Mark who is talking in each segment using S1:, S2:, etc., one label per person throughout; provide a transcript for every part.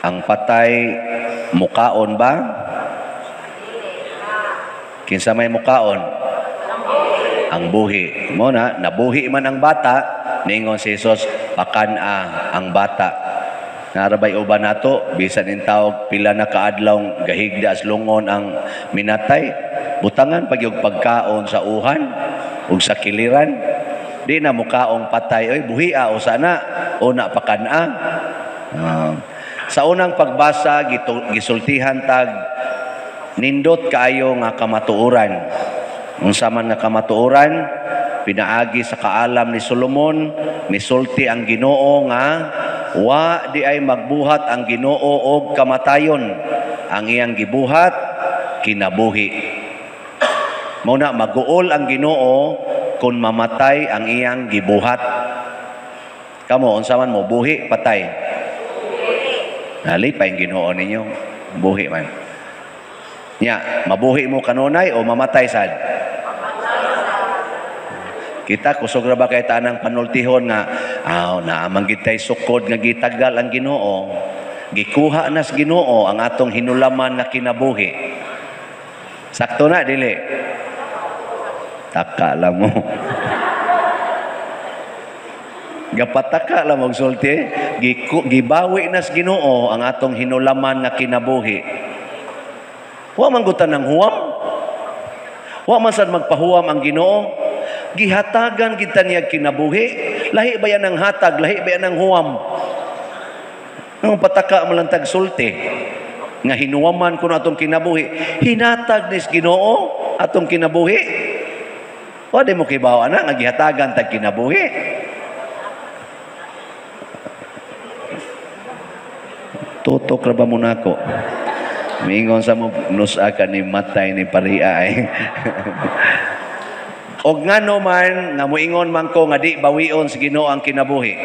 S1: Ang patay mukaon ba? Kinsa may mukaon? Ang buhi. Mo na nabuhi man ang bata, ningon si Jesus, pakana ang bata. Narabay uban nato, bisan in tawag pila na kaadlaw gahigda as lungon ang minatay, butangan pag yung pagkaon sa uhan ug sa kiliran. Di na mukaong patay, oy buhia o sana una pakana. Sa unang pagbasa gisultihan tag nindot kaayo nga kamatuoran. Unsa man nga kamatuoran, pinaagi sa kaalam ni Solomon, misulti ang Ginoo nga wa di ay magbuhat ang Ginoo og kamatayon. Ang iyang gibuhat kinabuhi. Muna maguol ang Ginoo kung mamatay ang iyang gibuhat. Kamo unsa man mo buhi patay? Nalipay ang Ginoo ninyo, buhi man. Nya, mabuhi mo kanunay o mamatay sad? Kita kusog ra ba kay tanang panultihon nga naamang gitay sukod nga gitagal ang Ginoo. Gikuha na sa Ginoo ang atong hinulaman na kinabuhi. Sakto na dili. Taka lang mo. Gapataka lang mo sulti. Gibawi na sa Ginoo ang atong hinulaman na kinabuhi. Wa man gutan ng huwam. Wa man sad magpahuwam ang Ginoo. Gihatagan kita niya kinabuhi. Lahi ba yan ang hatag? Lahi ba yan ang huwam? Ang pataka mo lang tag sulti. Nga hinuwaman ko na atong kinabuhi. Hinatag ni Ginoo atong kinabuhi. O di mo kibawa na, nga gihatagan tag kinabuhi. Tutok ra ba mo nako? Mingon sa mo nusa ka ni matay ni paria ay. Og ngano man nga moingon man ko nga di bawion sa Ginoo ang kinabuhi.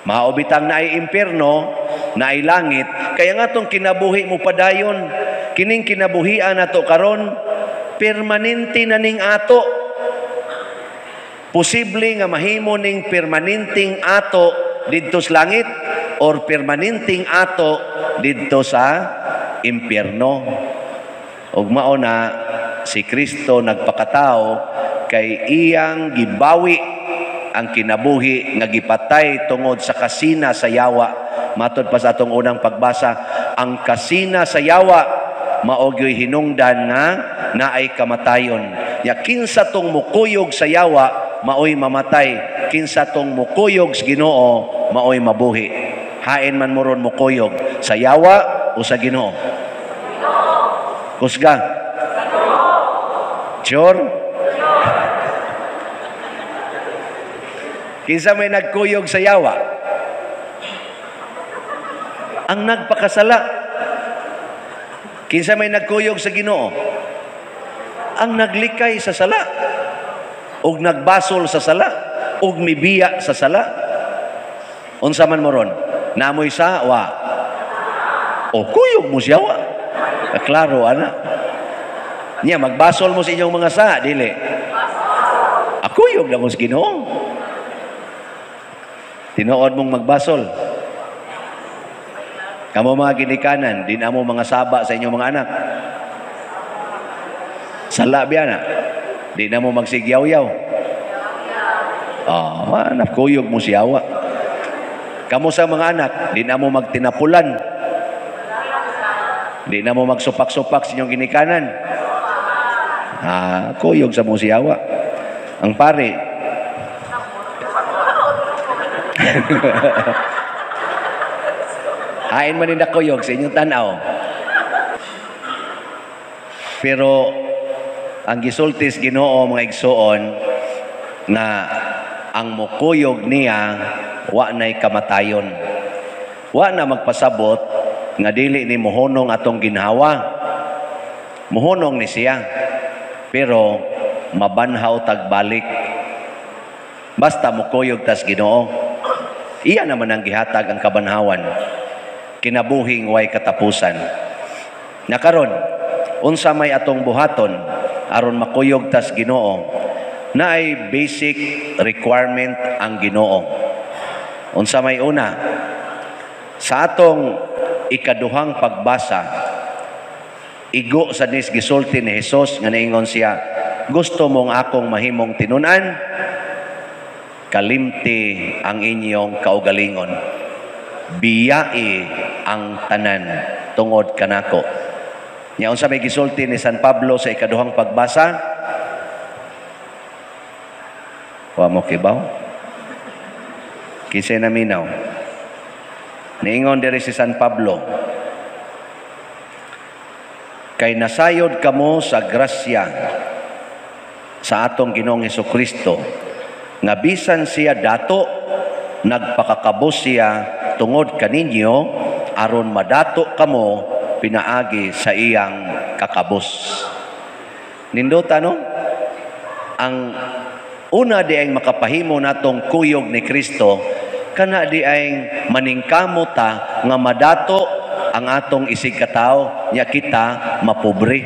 S1: Maobitang na ay impierno, na ay langit, kaya nga tong kinabuhi mo padayon. Kining kinabuhian nato karon permanente na ning ato. Posible nga mahimo ning permanenteng ato didto sa langit or permanenteng ato didto sa impierno. Ug mao na si Kristo nagpakatao kay iyang gibawi ang kinabuhi nga gipatay tungod sa kasina sa yawa. Matod pa sa atong unang pagbasa, ang kasina sa yawa mao gyoy hinungdan nga naay kamatayon. Ya kinsa tong mukuyog sa yawa maoy mamatay, kinsa tong mukuyog sa Ginoo maoy mabuhi. Hain man moron mukuyog sa yawa o sa Ginoo? Kusga? Sure? Kinsa may nagkuyog sa yawa? Ang nagpakasala. Kinsa may nagkuyog sa Ginoo? Ang naglikay sa sala. Og nagbasol sa sala. Og mibiya sa sala. Unsa man moron? Namoy sa wa. O kuyog mo siya wa. Klaro ana. Niya magbasol mo sa inyong mga sa, dili. Akuyog na mo sa Ginoo. Tinuod mong magbasol. Kamo mga ginikanan, di na mo mga saba sa inyong mga anak. Sala biya na. Di na mo magsigyaw-yaw. Anak, kuyog mo siyawa. Kamo sa mga anak, di na mo magtinapulan. Di na mo magsupak-supak sa inyong ginikanan. Kuyog sa mo siyawa. Ang pare, hain man nila kuyog sa inyong tanaw. Pero ang gisultis Ginoo mga igsoon na ang mukuyog niya wa na'y kamatayon. Wa na magpasabot nga dili ni muhunong atong ginhawa. Muhunong ni siya. Pero mabanhaw tagbalik. Basta mukuyog tas Ginoo. Iya naman ang gihatag ang kabanhawan. Kinabuhing way katapusan. Nakaron, unsa may atong buhaton aron makuyog tas Ginoo, na ay basic requirement ang Ginoo. Unsa may una? Sa atong ikaduhang pagbasa, igo sa nis gisulti ni Jesus nga niingon siya, gusto mong akong mahimong tinunan, kalimti ang inyong kaugalingon. Biyai ang tanan tungod kanako. Nya unsa may gisulti ni San Pablo sa ikaduhang pagbasa? Wa mo kibaw? Kisay na minaw. Niingon diri si San Pablo, kay nasayod kamo sa grasya sa atong Ginoong Hesukristo, nga bisan siya dato, nagpakakabos siya tungod kaninyo, aron madato kamo pinaagi sa iyang kakabos. Nindota no? Ang una di ay makapahimo natong kuyog ni Kristo, kana di ay maningkamo ta nga madato ang atong isig katao, nya kita mapobre.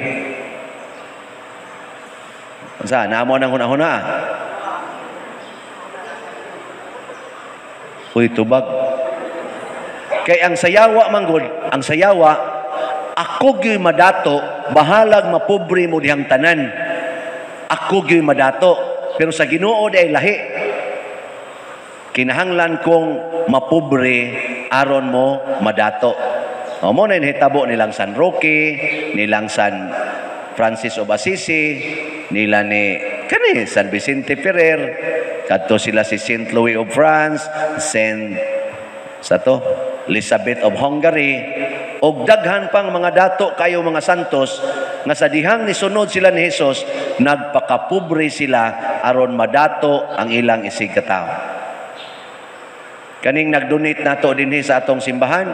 S1: Sa namo nang hunahuna. Uy tubag. Kay ang sayawa manggod, ang sayawa ako gyud madato, bahalag mapobre mo dihang tanan. Ako gyud madato, pero sa Ginoo ay lahi. Kinahanglan kong mapobre aron mo madato. O mo na hitabo nilang San Roque, nilang San Francis of Assisi, nila ni kani San Vicente Ferrer, kadto sila si Saint Louis of France, Saint Elizabeth of Hungary, og daghan pang mga dato kayo mga santos nga sa dihang nisunod sila ni Jesus, nagpakapobre sila aron madato ang ilang isig katao. Kaning nag-donate nato dinhi sa atong simbahan,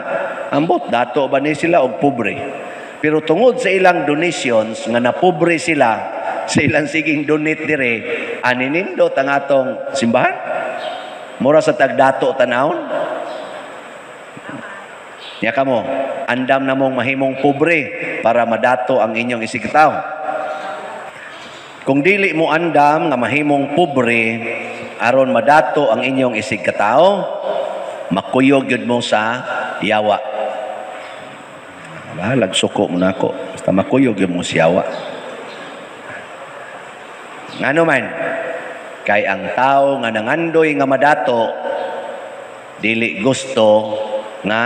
S1: ambot dato ba ni sila og pobre. Pero tungod sa ilang donations nga napobre sila sa ilang siging donate dire, aninindot ang atong simbahan. Mura sa tagdato tanawon. Nya kamo, andam na mong mahimong pobre para madato ang inyong isig katao. Kung dili mo andam nga mahimong pobre aron madato ang inyong isig katao, makuyog yun mo sa yawa. Lagsuko mo na ako. Basta makuyog yun mo sa yawa. Ngano man, kay ang tao nga nangandoy nga madato, dili gusto nga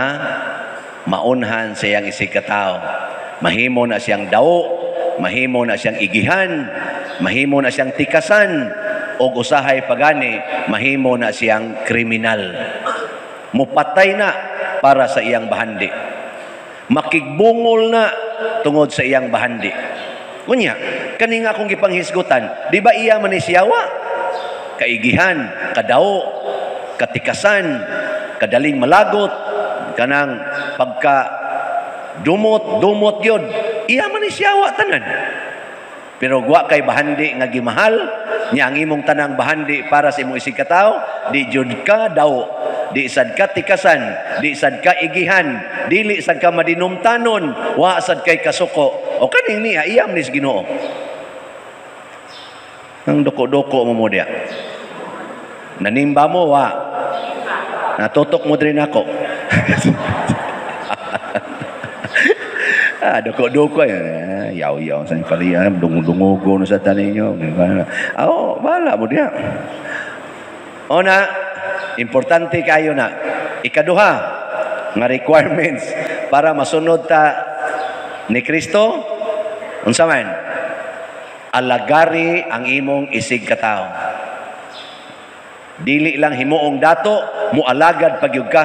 S1: maunhan sa iyang isig katao. Mahimo na siyang daw, mahimo na siyang igihan, mahimo na siyang tikasan, o usahay pagani, mahimo na siyang kriminal. Mupatay na para sa iyang bahandi. Makigbungol na tungod sa iyang bahandi. Kunya, kani nga akong gipanghisgutan, di ba iya man ni siyawa? Kaigihan, kadao, katikasan, kadaling malagot, kanang pagka dumot yun, iya man ni siyawa tanan. Pero guwa kay bahandi nga gimahal, nya ang imong tanang bahandi para sa imong isig katao, di jud ka daw, di sad ka tikasan, di sad ka igihan, dili sad ka madinumtanon, wa sad kay kasuko. O kaning niya iyam ni Ginoo. Ang doko-doko mo diya. Nanimba mo wa. Natutok mo din ako. Doko-doko yaw-yaw sa paliya, dungo-dungo no sa tanin nyo. Wala mo diya. Una, importante kayo na. Ikaduha, nga requirements para masunod ta ni Kristo, unsa man? Alagari ang imong isig katao. Dili lang himuong dato, mualagad pagyud ka.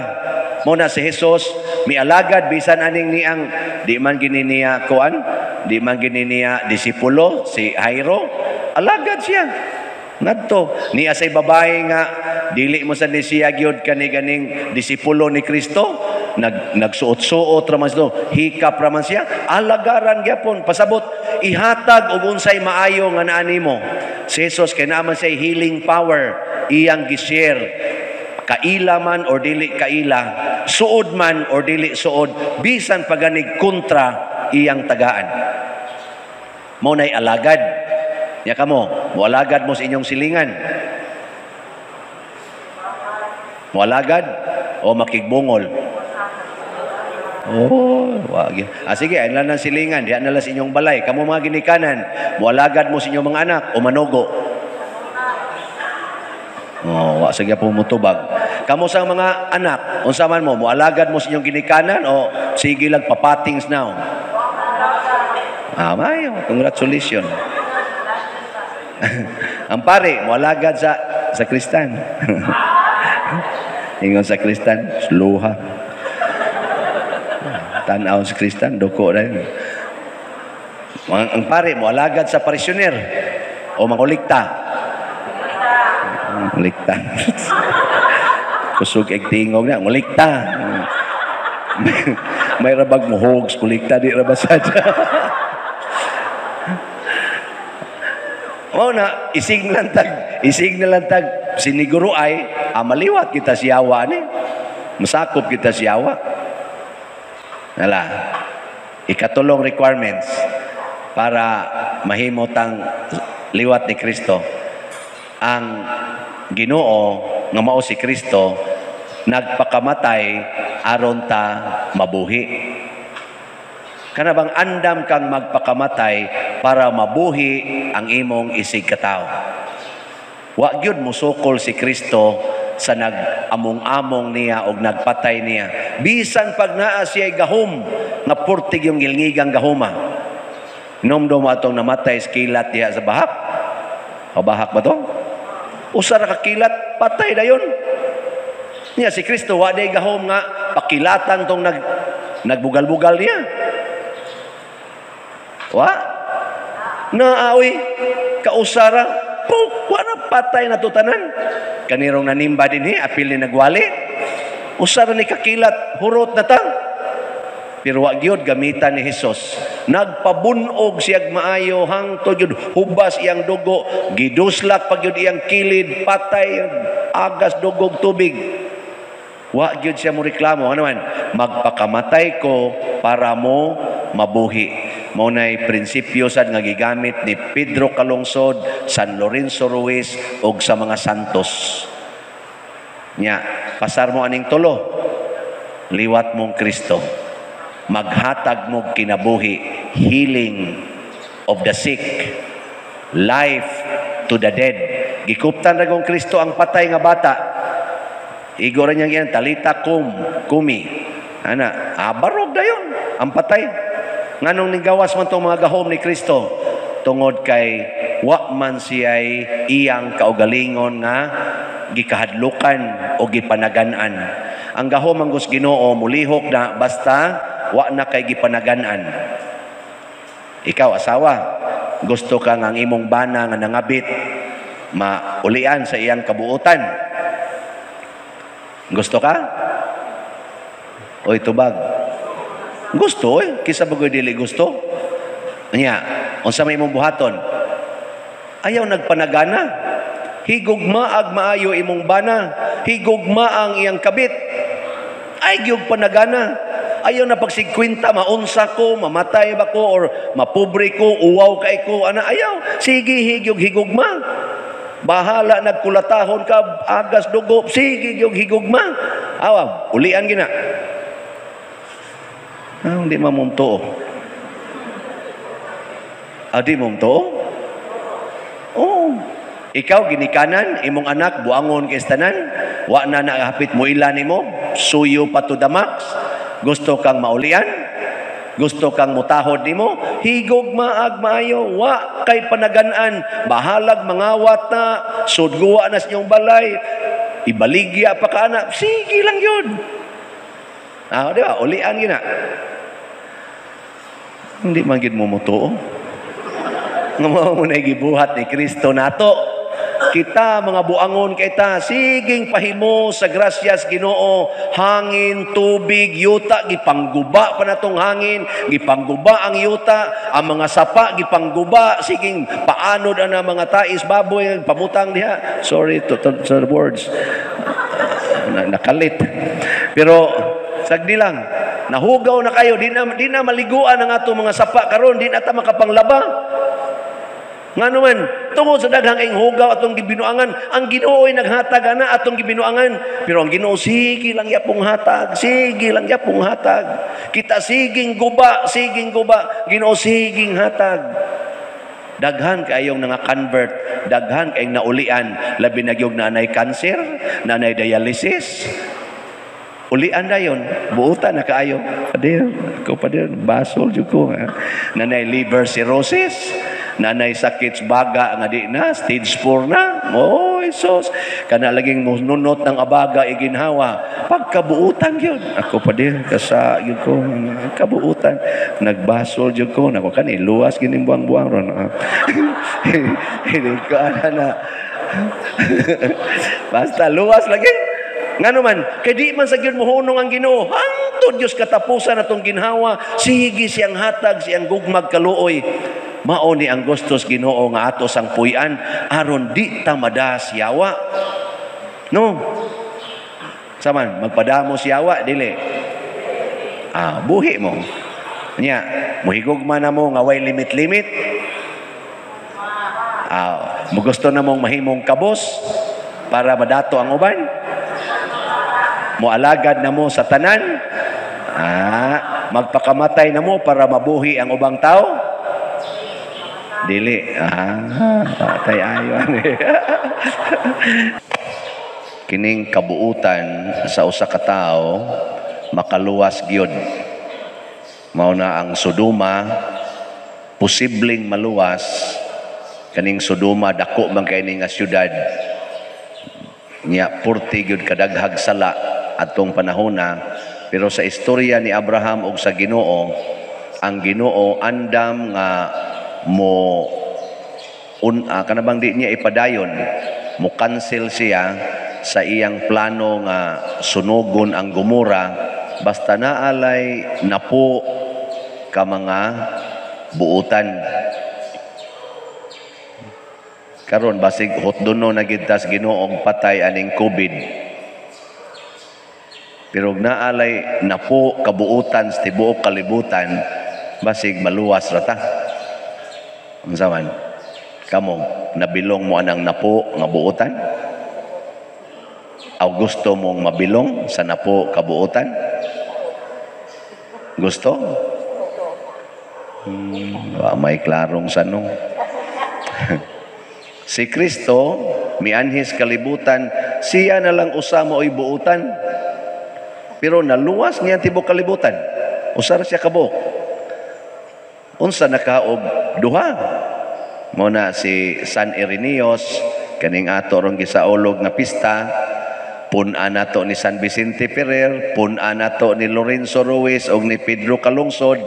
S1: Muna si Jesus, mialagad bisan aning niyang di man gininiya kuan, di man gininiya disipulo si Jairo, alagad siya. Ngadto niya say babae nga dili mo sa siya gyud kani ganing disipulo ni Kristo, nagsuot-suot raman siya, hikap raman siya, alagaran gyapon pasabot ihatag og unsay maayo nga naa nimo. Si Jesus kay naman say healing power, iyang gi-share. Kaila man or dili kaila, suod man or dili suod, bisan paganig kontra iyang tagaan. Mo nay alagad. Ya kamo, mualagad mo sa inyong silingan. Mualagad o makigbungol. Oh, wag. Sige, ay lang silingan, diha na lang sa inyong balay. Kamu mga ginikanan, mualagad mo sa inyong mga anak o manogo. Oh, wa sige po mutubag. Kamu sa mga anak, unsa man mo, mualagad mo sa inyong ginikanan o sige lang papatings now. Mayo, congratulations. Ang pare, mualagad sa Kristan. Ingon sa Kristan, sluha. Tanaw sa Kristan, doko na yun. Ang pare, mualagad sa parisyoner o mangulikta. Ngulikta. Kusog tingog na, ngulikta. May rabag muhog, kulikta, di rabasad. Mao na isig na lantag siniguro ay maliwat kita siyawa ni. Masakop kita siyawa. Nala. Ikatulong requirements para mahimot ang liwat ni Kristo. Ang Ginoo nga mao si Kristo nagpakamatay aron ta mabuhi. Kana bang andam kang magpakamatay para mabuhi ang imong isig katao. Wa gyud musukol si Kristo sa nag-among-among niya o nagpatay niya. Bisan pag naa siya gahom, nga purtig yung gilngigang gahoma. Nomdom atong namatay sa kilat diha sa bahak. O bahak ba to? Usa ra ka kilat, patay na yun. Niya si Kristo, wa day gahom nga, pakilatan tong nagbugal-bugal niya. Wa? Naawi, kausara, wala patay na tutanan. Kanirong nanimba din apil ni nagwali. Usara ni kakilat, hurot na ta. Pero wag yun gamitan ni Jesus. Nagpabunog siyag maayo, hangtod yun, hubas iyang dugo, giduslak pag yun iyang kilid, patay, agas, dugog, tubig. Wag yun siya mo reklamo. Ano man? Magpakamatay ko para mo mabuhi. Maunay prinsipyo sad nga gigamit ni Pedro Calungsod, San Lorenzo Ruiz ug sa mga santos. Nya, pasar mo aning tulo. Liwat mong Kristo. Maghatag mo kinabuhi, healing of the sick, life to the dead. Gikuptan ra gong Kristo ang patay nga bata. Igor niya yan, talita kumi. Ana, barog dayon ang patay. Nganong nigawas man tong mga gahom ni Kristo tungod kay wa man siya'y iyang kaugalingon nga gikahadlukan o gipanagan-an. Ang gahom ang Gus Ginoo mulihok na basta wa na kay gipanagan-an. Ikaw asawa, gusto ka nga ang imong bana nga nangabit maulian sa iyang kabuutan. Gusto ka? Oy tubag. Gusto kisa bagoy dili gusto. Anya, unsa may imong buhaton? Ayaw nagpanagana. Higugma ag maayo imong bana. Higugma ang iyang kabit. Ay gyud panagana. Ayaw na pag 50 maunsa ko, mamatay ba ko or mapobre ko, uwaw kay ko, ana ayaw. Sige higyog higugma. Bahala nagkulatahon ka agas dugo, sige gyud higugma. Awa, ulian gina. Hindi mamumto. Di mamumto? Oh. Ikaw ginikanan, imong anak buangon kay tanan, wa na nakahapit mo ilan nimo, suyo pa to the max. Gusto kang maulian? Gusto kang mutahod nimo? Higog maag maayo, wa kay panagan-an, bahalag mangawat na, sudguwa na sa inyong balay, ibaligya pa ka anak, sige lang yun. Di ba? Ulian gina. Hindi man gid mo mutuo. Nga mo na gibuhat ni Kristo nato. Kita mga buangon kay ta, siging pahimo sa grasyas Ginoo, hangin, tubig, yuta, gipangguba pa natong hangin, gipangguba ang yuta, ang mga sapa gipangguba, siging paanod ana mga tais baboy pamutang diha. Sorry to the words. Nakalit. Pero sagdi lang, nahugaw na kayo, di na maliguan ang atong mga sapa karon, di na ta makapanglaba. Nga naman, tungod sa daghang ing hugaw atong gibinuangan, ang Ginoo ay naghatag ana atong gibinuangan. Pero ang Ginoo sige lang yapong hatag, sige lang yapong hatag. Kita siging guba, Ginoo siging hatag. Daghan kayong convert, daghan kayong naulian, labi na gyud nanay cancer, nanay dialysis. Ulian dayon, buutan na kaayo. Padir, basol jud ko. Nanay liver cirrhosis, nanay sakit baga nga di na, stage 4 na. Oh, Jesus. Kana laging nunot ng abaga iginhawa. Pagkabuutan yun. Ako padir, kasa yun ko. Kabuutan. Nagbasol jud ko. Nako kani, luwas gining buang-buang ron. Hindi ko na. Basta luwas lagi. Nga naman, kay di man sa gyud mohunong ang Ginoo, hangtod Diyos katapusan atong ginhawa, sige siyang hatag, siyang gugmag kaluoy. Mao ni ang gustos Ginoo nga ato sang puy-an aron di ta madas yawa. No. Saman magpadamo siyawa dili. Buhi mo. Nya, muhigugma na mo nga way limit-limit. Mo gusto na mong mahimong kabos para madato ang uban. Mualagad na mo sa tanan. Magpakamatay na mo para mabuhi ang ubang tao. Dili. Patay ayon. Kining kabuutan sa usa ka tawo makaluwas gyud. Mao na ang Sodoma posibleng maluwas. Kaning Sodoma dako man kay ni nga syudad. Nya purti gyud kadaghag sala atong panahona, pero sa istorya ni Abraham ug sa Ginoo, ang Ginoo andam nga mo kanabang di niya ipadayon, mo cancel siya sa iyang plano nga sunugon ang Gomora basta naalay napo ka mga buutan. Karon basig hotdono na gid tas Ginoo og patay aning COVID. Pero naalay na po kabuutan sa tibuok kalibutan, basig maluwas rata. Ang zaman, kamo, nabilong mo anang napo nga buutan? O gusto mong mabilong sa napo kabuutan? Gusto? May klarong sanong. Si Kristo, mianhis kalibutan, siya na lang usama o'y buutan. Pero naluwas niya tibok kalibutan. Usar siya kabuk. Unsa nakaog duha. Muna si San Irenaeus, kaning ato rong gisaulog nga pista, pun-a nato ni San Vicente Ferrer, pun-a nato ni Lorenzo Ruiz o ni Pedro Calungsod.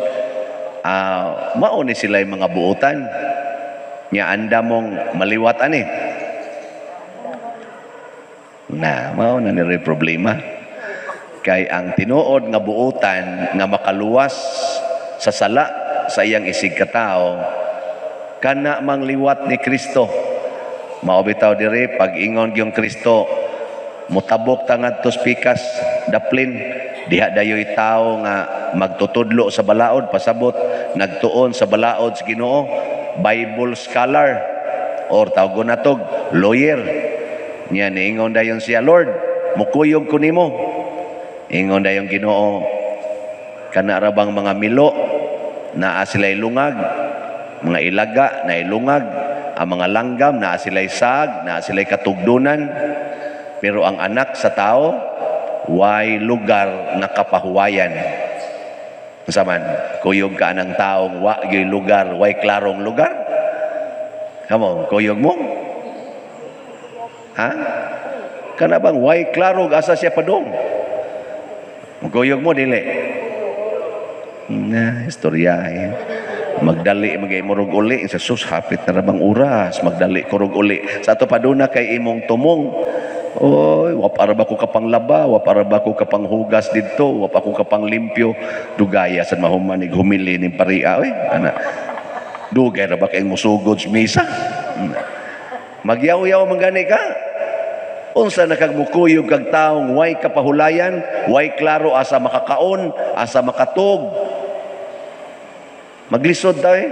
S1: Mao ni sila yung mga buutan. Nya anda mong maliwat ani. Mao na ni problema. Kay ang tinuod nga buutan nga makaluwas sa sala sa iyang isig katao kana mangliwat ni Kristo. Mao bitaw diri pag ingon gyung Kristo mutabok tangad tos pikas daplin diha dayoy tao nga magtutudlo sa balaod pasabot nagtuon sa balaod sa Ginoo, Bible scholar or tawgon natog lawyer. Nya niingon dayon siya, Lord, mukuyog ko nimo. Ingon dayong Ginoo, kana ra bang mga milo naa sila'y lungag, mga ilaga na ilungag, ang mga langgam naa sila'y sag, naa sila'y katugdunan, pero ang anak sa tao way lugar nga kapahuwayan. Saman, kuyog ka ng taong wa gyud lugar, way klarong lugar. Kamo, kuyog mo? Kana bang way klaro asa siya padong? Maguyog mo, dili. Istorya. Magdali, magay-murog uli. Sa sus, hapit na rabang oras. Magdali, kurog uli. Sa ato paduna kay imong tumong. Oy, wapara ba ko kapang laba? Wapara ba ko kapang hugas dito? Wapara ko kapang limpyo? Dugaya sa mahumanig humili ng paria. Oy, dugay ra ba kayong musugod sa misa? Magyaw-yaw manggani ka? Unsa nakagmukuyog kag taong way kapahulayan, way klaro asa makakaon, asa makatog. Maglisod tayo.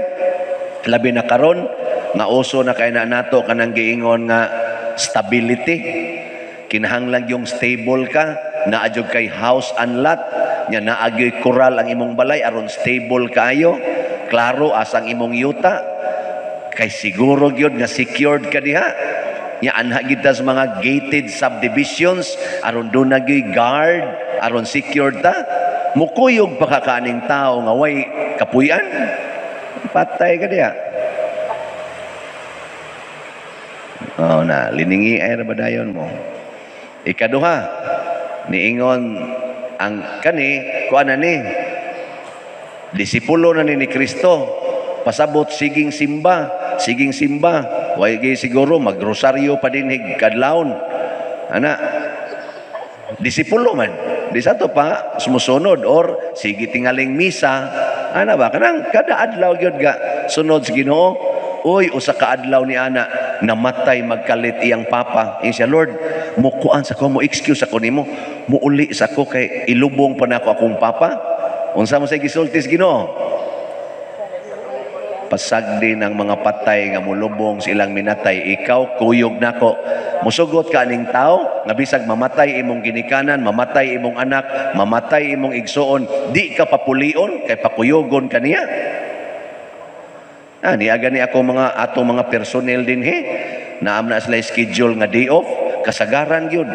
S1: Labi na karon nga uso na kay na nato kanang giingon nga stability. Kinahanglan yung stable ka, naadjog kay house and lot, nya naagyoy koral ang imong balay aron stable kaayo. Klaro asang imong yuta. Kay siguro gyud nga secured ka diha. Nya anha gid ta sa mga gated subdivisions aron do na gyud guard, aron secured ta. Mukuyog pa ka kaning tao nga way kapuy-an. Patay ka diha. Oh na, liningi ay rabadayon mo. Ikaduha, niingon ang kani, kuan ni, disipulo na ni Kristo, pasabot siging simba, way gay siguro magrosaryo pa din kadlawon. Ana, disipulo man, di sa to pa sumusunod or sige tingaling misa, ana ba kanang kada adlaw gyud ga sunod sa Ginoo. Uy, usa ka adlaw ni ana namatay magkalit iyang papa. Siya, Lord, mukuan sa ko, mo excuse ako nimo, muuli sa ko kay ilubong pa nako akong papa. Unsa mo say gisultis Ginoo? Pasagdi ng mga patay nga mulubong sa ilang minatay, ikaw kuyog nako. Musugot ka ning tao nga bisag mamatay imong ginikanan, mamatay imong anak, mamatay imong igsuon, di ka papulion kay pakuyogon kaniya. Niaga ni ako atong mga personnel din naam na sila schedule nga day off, kasagaran gyud.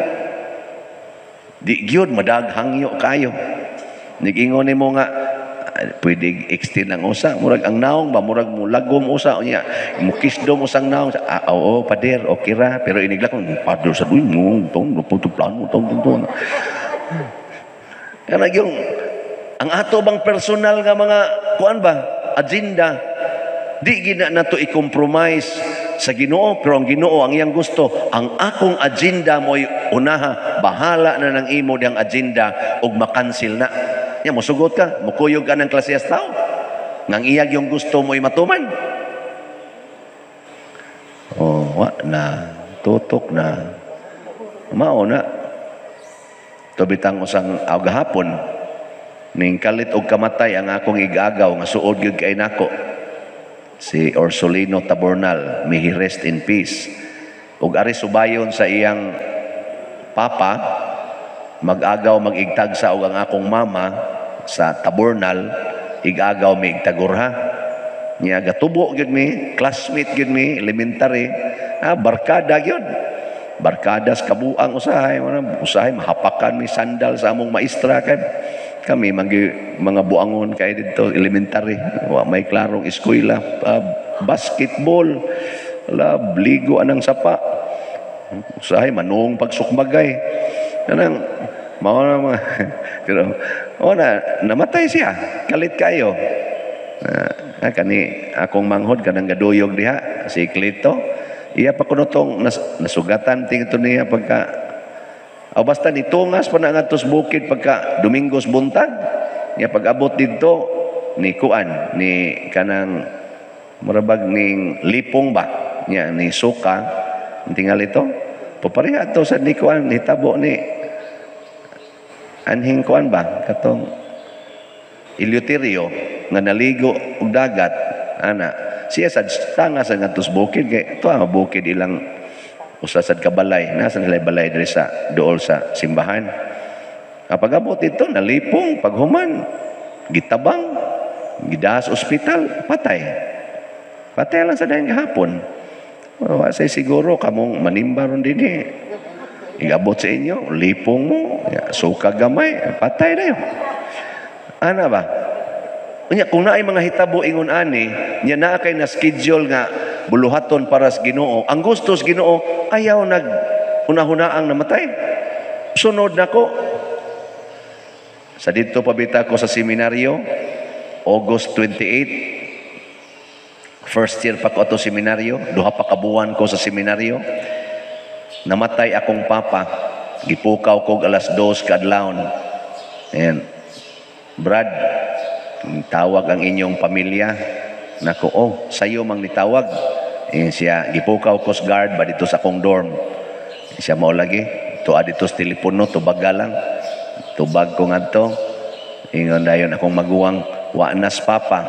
S1: Di gyud madaghangyo kayo. Nigingon nimo nga pwede extend ang usa, murag ang naong ba murag mo lagom usa unya, mukisdom usang naong. Oo, pader, okay ra, pero inigla ko pader sa duy mo, tong plano tong. Kana yung ang ato bang personal nga mga kuan ba, agenda. Di gina nato i-compromise sa Ginoo, pero ang Ginoo ang iyang gusto, ang akong agenda mo'y unaha, bahala na ng imo diyang agenda ug makansil na. Nya mosugot ka, mukuyog ka ng klasiyas tao. Nang iyag yung gusto mo'y matuman. Oh, na, tutok na. Mao na. Tubitang usang gahapon, ning kalit og kamatay ang akong igagaw nga suod gyud kay nako. Si Orsolino Tabornal, may he rest in peace. Ug ari subayon sa iyang papa, mag-agaw mag-igtag sa og ang akong mama sa Tabornal, igagaw mi igtagurha. Niya gatubo gyud mi, classmate gyud mi, elementary, barkada gyud. Barkadas kabuang usahay mahapakan mi sandal sa among maestra kay kami mga buangon kay dito elementary, may klarong eskwela, basketball, ligo anang sapa, usahay manung pagsukmagay, kanang mao na mga pero namatay siya, kalit kayo. Kani akong manghod kanang gaduyog diha si Clito, iya pa kuno tong nasugatan tingto niya pagka basta nitungas pa na ngatos bukid pagka Domingos buntag. Nya pag-abot dito ni kuan ni kanang murabag ning lipong ba nya ni suka tingal ito papareha to sa ni kuan ni tabo ni anhing kuan ba katong Eleuterio nga naligo og dagat ana siya sa tanga sa ngatos bukid kay to ang bukid ilang usasad kabalay, nasa nila balay diri sa dool sa simbahan. Kapag abot ito, nalipong, paghuman, gitabang, gidas ospital, patay. Patay lang sa dahil kahapon. Say siguro, kamong manimbaron din Igabot sa inyo, lipong mo, suka gamay, patay na yun. Ana ba? Kung naay mga hitabo ingon ani, nya naa kay na schedule nga buluhaton para sa Ginoo. Ang gusto sa Ginoo ayaw nag hunahuna-ang namatay. Sunod nako. Sa dito pabita ko sa seminaryo, August 28. First year pa ko ato seminaryo, duha pa kabuwan ko sa seminaryo. Namatay akong papa. Gipukaw ko alas 2 kadlawon. And Brad, tawag ang inyong pamilya. Nako, sayo mang nitawag. Siya, gipukaw Coast Guard ba dito sa akong dorm. Siya mo lagi. Tuwa dito sa telepono, tubaga lang. Tubag ko nga to. Ingon dayon akong maguwang, wa nas papa.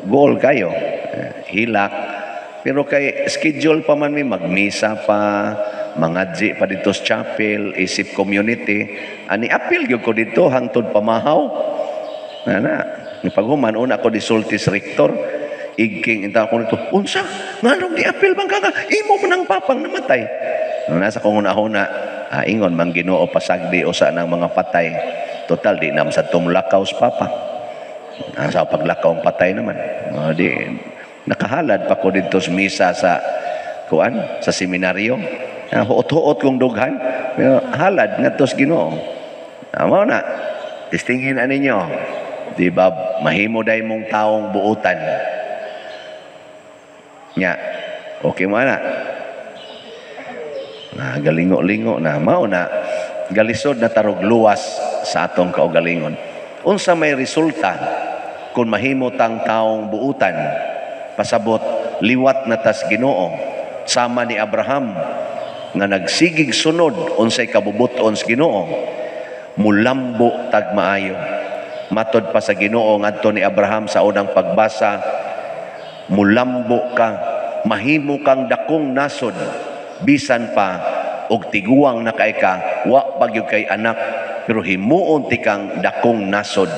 S1: Goal kayo. hilak. Pero kay schedule pa man mi magmisa pa, mangadji pa dito sa chapel, isip community, ani apil gyud ko dito hangtod pamahaw. Ni paghuman una ko disultis rector, igking inta ko nito, unsa nganong di apil bang ka imo man ang papang namatay. Nasa kong una-una, ingon mang Ginoo pasagdi usa ng mga patay. Total di nam sa tumlakaw sa papa. Sa paglakaw ang patay naman. Di nakahalad pa ko dito sa misa sa kuan sa seminaryo. Huot-huot kong dughan, pero halad ngadto sa Ginoo. Mao na tistingin ani ninyo. Di ba mahimo day mong taong buutan. Nya. Okay mo na. Galingo-lingo na mao na galisod na tarog luwas sa atong kaugalingon. Unsa may resulta kung mahimo tang taong buutan pasabot liwat na tas Ginoo sama ni Abraham nga nagsigig sunod unsay kabubuton sa Ginoo, mulambo tag maayo. Matod pa sa Ginoo ngadto ni Abraham sa unang pagbasa, mulambo ka, mahimo kang dakong nasod, bisan pa og tiguang na kay ka, wa pagyud kay anak, pero himuon ti kang dakong nasod.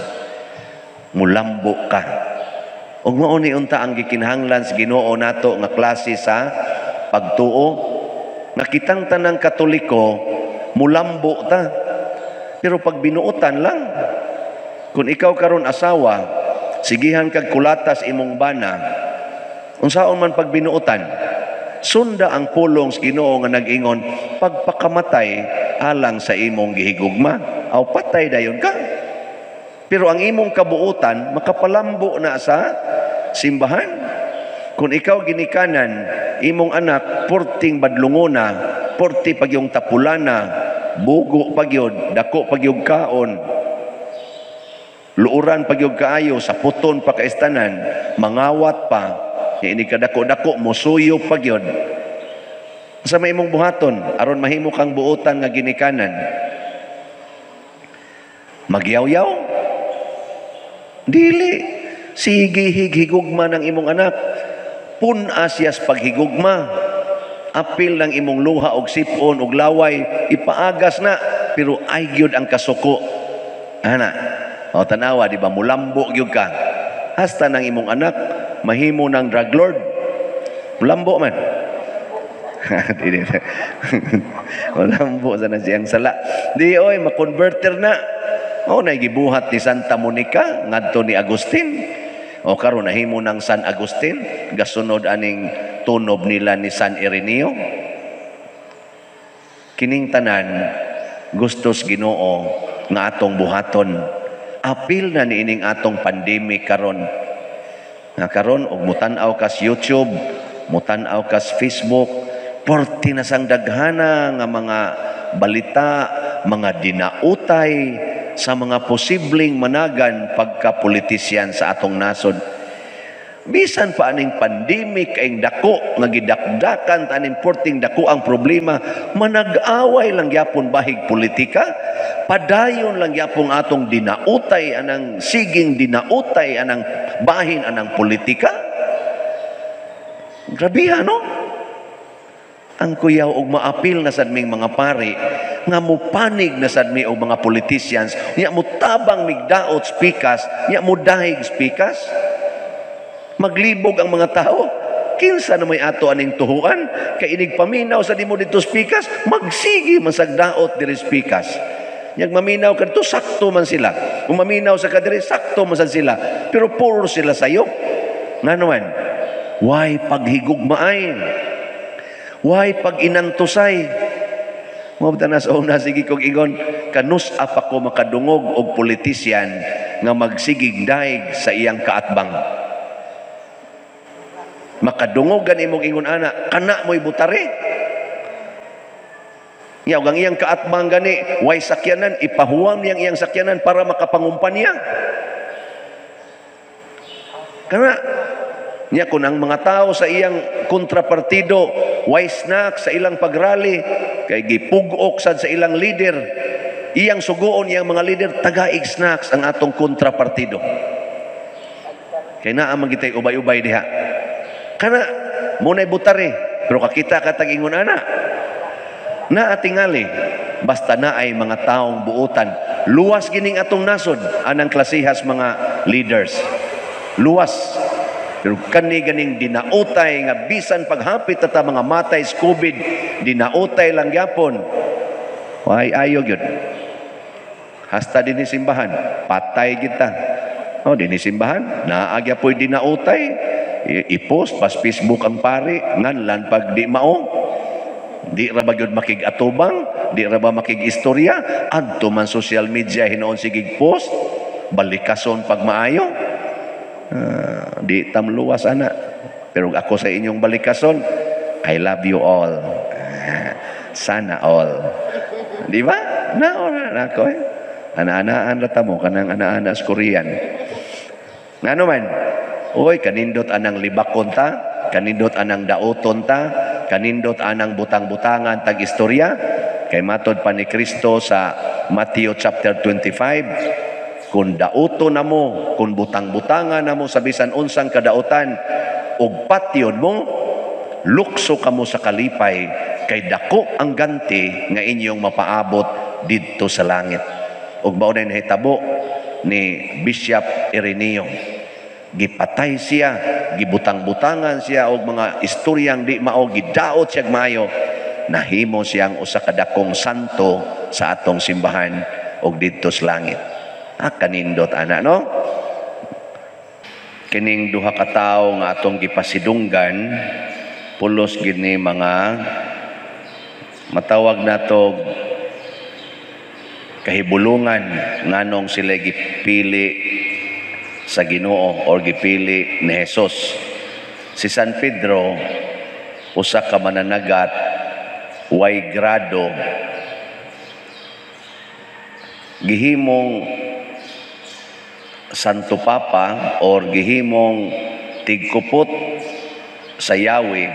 S1: Mulambo ka. Og mao ni unta ang gikinahanglan sa Ginoo nato nga klase sa pagtuo. Nakitang tanang Katoliko, mulambo ta. Pero pag binuotan lang, kung ikaw karon asawa, sigihan kag kulatas imong bana, unsaon man pag binuotan, sunda ang pulong sa Ginoo nga nag-ingon, pagpakamatay alang sa imong gihigugma, aw patay dayon ka. Pero ang imong kabuutan, makapalambo na sa simbahan. Kung ikaw ginikanan, imong anak, porting badlungona, porti pagyong tapulana, bugo pagyod, dako pagyog kaon, luuran pagyog kaayo, sa puton pa kaistanan, mangawat pa, ini kadako-dako, musuyo pagyod. Sa may imong buhaton, aron mahimo kang buutan nga ginikanan, magyaw-yaw? Dili. Sige higugma ng imong anak. Punasyas paghigugma. Apil ng imong luha og sipon og laway, ipaagas na, pero ay gyud ang kasuko. Ana, o tanawa, di ba, mulambo gyud ka. Hasta ng imong anak, mahimo ng drug lord. Mulambo man. Mulambo sana siyang sala. Di oy, makonverter na. O gibuhat ni Santa Monica ngadto ni Agustin. O karon nahimo ng San Agustin, gasunod aning tunob nila ni San Ireneo. Kining tanan gustos Ginoo nga atong buhaton. Apil na niining atong pandemic karon. Nga karon og mutan-aw kas YouTube, mutan-aw kas Facebook, porti na sang daghana nga mga balita, mga dinautay sa mga posibleng managan pagka-politisyan sa atong nasod. Bisan pa aning pandemic kaing dako nga gidakdakan taning porting dako ang problema, manag-away lang gyapon bahig politika, padayon lang gyapon atong dinautay anang siging dinautay anang bahin anang politika. Grabe no? Ang kuyaw og maapil na sad ming mga pari nga mupanig na sad mi og mga politicians, nya mo tabang migdaot speakas, nya mo dahig speakas. Maglibog ang mga tao. Kinsa na may ato aning tuhuan kay inig paminaw sa dimo dito speakas, magsigi man sagdaot diri speakas. Nyag maminaw kadto sakto man sila. Kung maminaw sa kadiri sakto man sad sila. Pero puro sila sayo. Nganoman? Why paghigugmaay? Why pag-inantusay? Mabtanas o na sige kong ingon, kanus apa ko makadungog og politisyan nga magsigig daig sa iyang kaatbang. Makadungog gan imong ingon ana, kana mo'y butare. Nya ang iyang kaatbang gani, way sakyanan, ipahuwam niyang iyang sakyanan para makapangumpanya. Kana nya kun ang mga tao sa iyang kontrapartido way snack sa ilang pagrally kay gipugok sad sa ilang leader, iyang sugoon iyang mga leader tagaig snacks ang atong kontrapartido. Kay naa man gitay ubay-ubay diha. kana munay butari pero kakita ka tag-ingon ana na atingali basta na ay mga taong buutan. Luwas gining atong nasod anang klasihas mga leaders. Luwas. Pero kani ganing dinautay nga bisan paghapit ta mga matay sa COVID, dinautay lang gyapon. Why ayo gyud. Hasta dinhi simbahan, patay kita. Oh, dinhi simbahan, naagya po'y dinautay. I-post pas Facebook ang pari, nganlan pag di mao. Di ra ba gyud makig-atubang, di ra ba makig-istorya, adto man social media hinoon sigig post, balikason pag maayo. Di tamluwas ana. Pero ako sa inyong balikason, I love you all. Sana all. Di ba? Naon ako eh. Ana-anaan rata mo kanang ana-ana sa Korean. Ngano man? Oy, kanindot anang libakon ta, kanindot anang daoton ta, kanindot anang butang-butangan tag istorya. Kay matod pa ni Kristo sa Matthew chapter 25, kung dauto na mo, kung butang-butangan na mo sa bisan unsang kadautan, ug patyon mo, lukso ka mo sa kalipay, kay dako ang ganti nga inyong mapaabot didto sa langit. Ug mao na nahitabo ni Bishop Ireneo. Gipatay siya, gibutang-butangan siya og mga istoryang di mao, gidaot siya maayo, nahimo siyang usa ka dakong santo sa atong simbahan og didto sa langit. Kanindot ana no? Kining duha ka tawo nga atong gipasidunggan, pulos gid ni mga matawag nato kahibulungan nganong sila gipili sa Ginoo or gipili ni Jesus. Si San Pedro usa ka mananagat way grado, gihimong Santo Papa or gihimong tigkupot sa Yahweh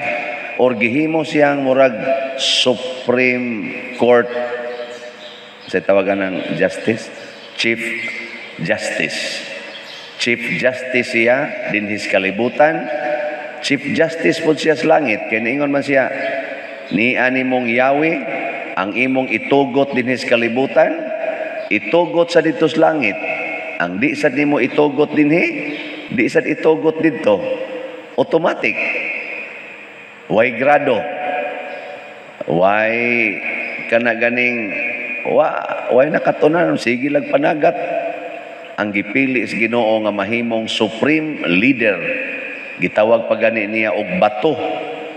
S1: or gihimo siyang murag Supreme Court sa tawagan ng Justice, Chief Justice. Chief Justice siya din his kalibutan. Chief Justice po siya sa langit. Kaya niingon man siya, ni animong Yahweh, ang imong itugot din his kalibutan, itugot sa dito sa langit. Ang di sad nimo itugot din di sad itugot dito. Automatic. Way grado. Way kana ganing way nakatunan, sige lang panagat. Ang gipili sa Ginoo nga mahimong supreme leader, gitawag pa gani niya og bato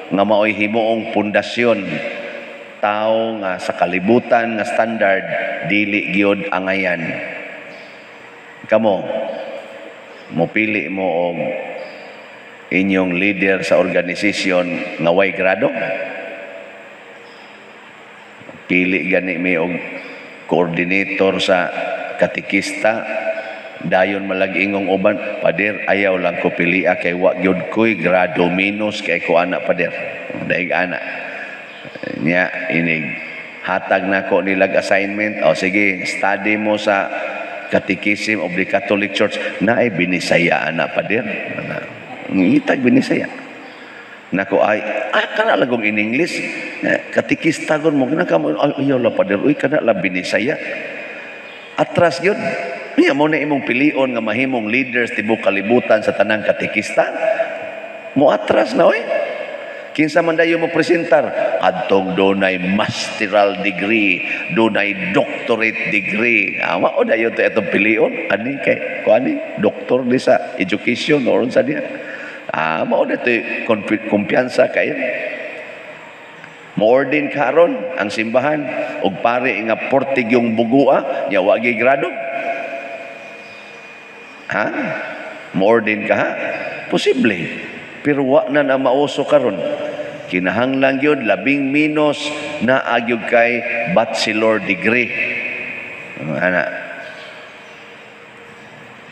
S1: nga maoy himuong pundasyon. Tao nga sa kalibutan nga standard dili gyud angayan. Kamo mopili mo og inyong leader sa organisasyon nga way grado. Pili gani mi og coordinator sa katikista, dayon malagingong uban, pader ayaw lang ko pilia kay wa gyud koy grado minus kay ko ana pader. Daig ana. Nya inig hatag nako nilag assignment. O sige, study mo sa Catechism of the Catholic Church na ay binisaya ana pader. Ngitag binisaya. Nako ay kana lagong in English katikista gon mo kana mo ayaw la pader uy kana la binisaya. Atras gyud. Niya mo na imong pilion nga mahimong leaders tibok kalibutan sa tanang katikista. Mo atras na oy. Kinsa man dayo mo presentar adtong dunay masteral degree, dunay doctorate degree. Mao dayo to etong pilion ani kay kuani doktor di sa education or unsa diha. Mao dito kumpiyansa kayo. Mo-ordain karon ang simbahan og pare nga portig yung bugua nya wa gi grado. Mo-ordain ka ha? Posible. Pero wa na mauso karon. Kinahanglan gyud labing minus na agyud kay bachelor degree. Ana.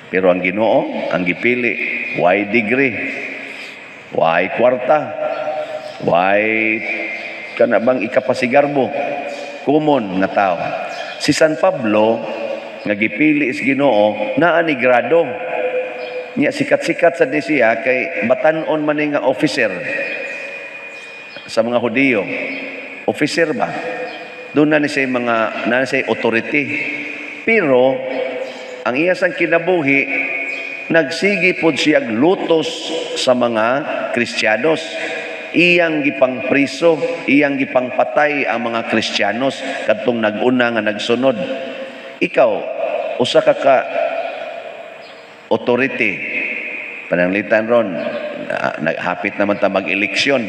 S1: Pero ang Ginoo ang gipili why degree, why kwarta, why kana bang ikapasigarbo, common nga tao. Si San Pablo nga gipili is Ginoo naa ni grado. Nya sikat-sikat sa di siya kay batan-on man nga officer sa mga Hudiyo. Officer ba? Doon na ni siya authority. Pero ang iya sang kinabuhi nagsigi pod siya lutos sa mga Kristiyanos. Iyang gipang priso, iyang gipang patay ang mga Kristiyanos kadtong nag-una nga nagsunod. Ikaw usa ka authority, pananglitan ron, naghapit naman ta mag-eleksyon.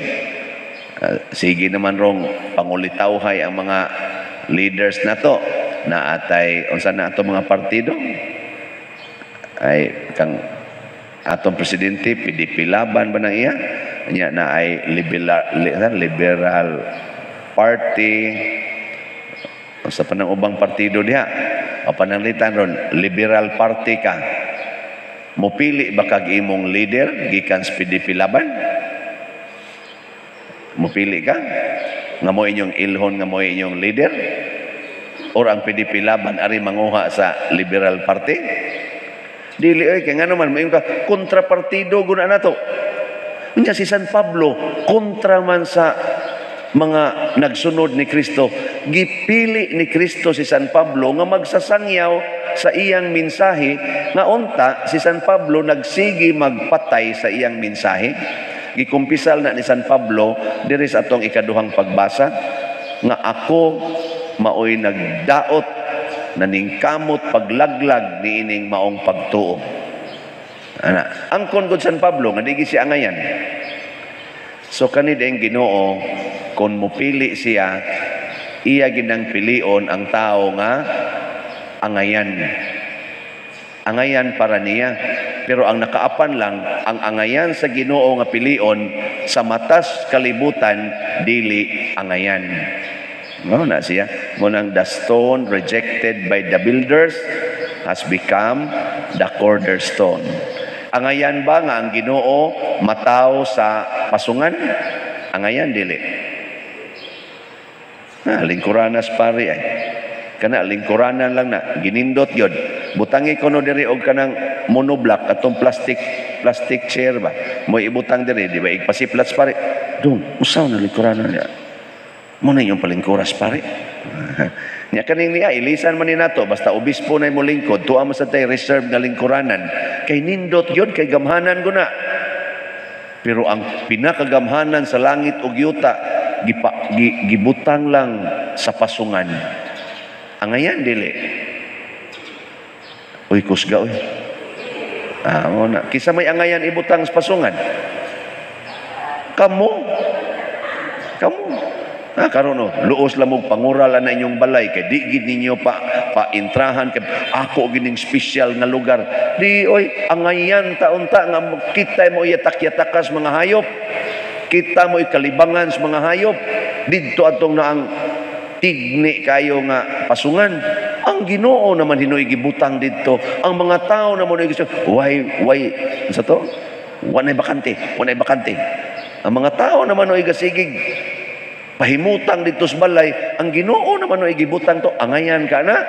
S1: Sige naman rong pangulitawhay ang mga leaders na to, na atay, unsa na ato mga partido, ay kang atong presidente, PDP Laban ba na iya? Nya na ay liberal party, unsa pa ng ubang partido diha, o pananglitan ron, liberal party ka. Mupili ba kag imong leader gikan sa PDP Laban? Mupili ka nga mo inyong ilhon nga mo inyong leader, or ang PDP Laban ari manguha sa liberal party? Dili oy, kay nga naman mayon ka kontrapartido guna nato. Unya si San Pablo kontra man sa mga nagsunod ni Kristo. Gipili ni Kristo si San Pablo nga magsasangyaw sa iyang mensahe, nga unta si San Pablo nagsigi magpatay sa iyang mensahe. Gikumpisal na ni San Pablo diri sa atong ikaduhang pagbasa nga ako maoy nagdaot naningkamot paglaglag niining maong pagtuo. Ana, angkon gud San Pablo nga digi siya angayan. So kanid ang Ginoo kun mupili siya, iya ginang pilion ang tao nga angayan. Angayan para niya. Pero ang nakaapan lang, ang angayan sa Ginoo nga pilion sa matas kalibutan dili angayan. No na siya. Munang the stone rejected by the builders has become the cornerstone. Angayan ba nga ang Ginoo mataw sa pasungan? Angayan dili. Lingkuranas pare ay. Kana lingkuranan lang na ginindot yun. Butangi ko no diri og kanang monoblock atong plastic chair ba. Mo ibutang diri di ba igpasiplats pare. Dong, usaw na lingkuranan niya. Mo na yung palingkuras pare. Nya kaning niya ilisan man ni nato basta obispo na mo lingkod tuwa mo sa tay reserve nga lingkuranan kay nindot yun kay gamhanan guna. Pero ang pinakagamhanan sa langit ug yuta gibutang lang sa pasungan. Angayan dili. Uy kusga uy. Mo na kisa may angayan ibutang sa pasungan. Kamu karon luos lamog pangural na inyong balay kay di gid ninyo pa intrahan kay ako gining special nga lugar. Di oy angayan taon-ta nga kita mo yatak-yatakas mga hayop. Kita mo ikalibangan sa mga hayop. Didto atong na ang tigni kayo nga pasungan. Ang Ginoo naman hinoy gibutang didto. Ang mga tao naman ay gusto, why sa to? Wanay bakante. Ang mga tao naman ay gasigig pahimutang dito sa balay, ang Ginoo naman ay gibutang to, angayan ka na.